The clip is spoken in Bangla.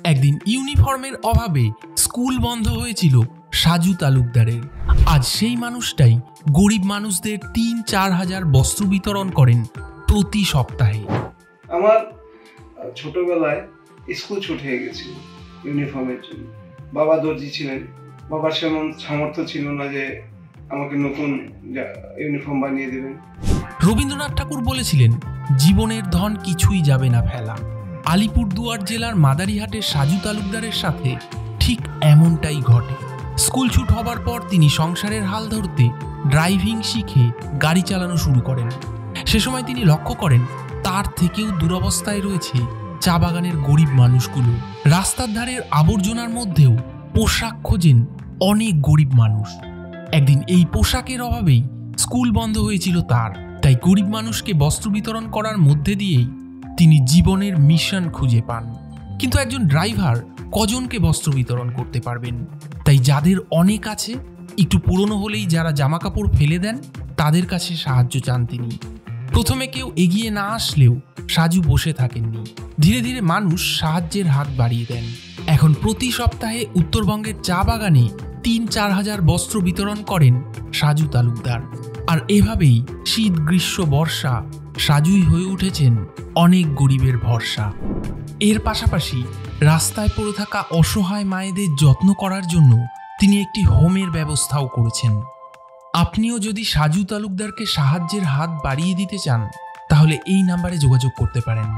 একদিন ইউনিফর্মের অভাবে স্কুল বন্ধ হয়েছিল সাজু তালুকদারের। আজ সেই মানুষটাই গরিব মানুষদের ৩-৪ হাজার বস্ত্র বিতরণ করেন প্রতি সপ্তাহে। আমার ছোটবেলায় স্কুল ছুট হয়ে গেছিল ইউনিফর্মের জন্য। বাবা দর্জি ছিলেন, বাবার সেমন সামর্থ্য ছিল না যে আমাকে নতুন ইউনিফর্ম বানিয়ে দেবেন। রবীন্দ্রনাথ ঠাকুর বলেছিলেন, জীবনের ধন কিছুই যাবে না ফেলা। আলিপুরদুয়ার জেলার মাদারিহাটের সাজু তালুকদারের সাথে ঠিক এমনটাই ঘটে। স্কুল ছুট হবার পর তিনি সংসারের হাল ধরতে ড্রাইভিং শিখে গাড়ি চালানো শুরু করেন। সে সময় তিনি লক্ষ্য করেন তার থেকেও দুরবস্থায় রয়েছে চা বাগানের গরিব মানুষগুলো। রাস্তার ধারের আবর্জনার মধ্যেও পোশাক খোঁজেন অনেক গরিব মানুষ। একদিন এই পোশাকের অভাবেই স্কুল বন্ধ হয়েছিল তার। তাই গরিব মানুষকে বস্ত্র বিতরণ করার মধ্যে দিয়েই তিনি জীবনের মিশন খুঁজে পান। কিন্তু একজন ড্রাইভার কজনকে বস্ত্র বিতরণ করতে পারবেন? তাই যাদের অনেক আছে, একটু পুরনো হলেই যারা জামা কাপড় ফেলে দেন, তাদের কাছে সাহায্য চান তিনি। প্রথমে কেউ এগিয়ে না আসলেও সাজু বসে থাকেননি। ধীরে ধীরে মানুষ সাহায্যের হাত বাড়িয়ে দেন। এখন প্রতি সপ্তাহে উত্তরবঙ্গের চা বাগানে ৩-৪ হাজার বস্ত্র বিতরণ করেন সাজু তালুকদার। আর এভাবেই শীত, গ্রীষ্ম, বর্ষা সাজুই হয়ে উঠেছেন অনেক গরিবের ভরসা। এর পাশাপাশি রাস্তায় পড়ে থাকা অসহায় মায়েদের যত্ন করার জন্য তিনি একটি হোমের ব্যবস্থাও করেছেন। আপনিও যদি সাজু তালুকদারকে সাহায্যের হাত বাড়িয়ে দিতে চান, তাহলে এই নাম্বারে যোগাযোগ করতে পারেন।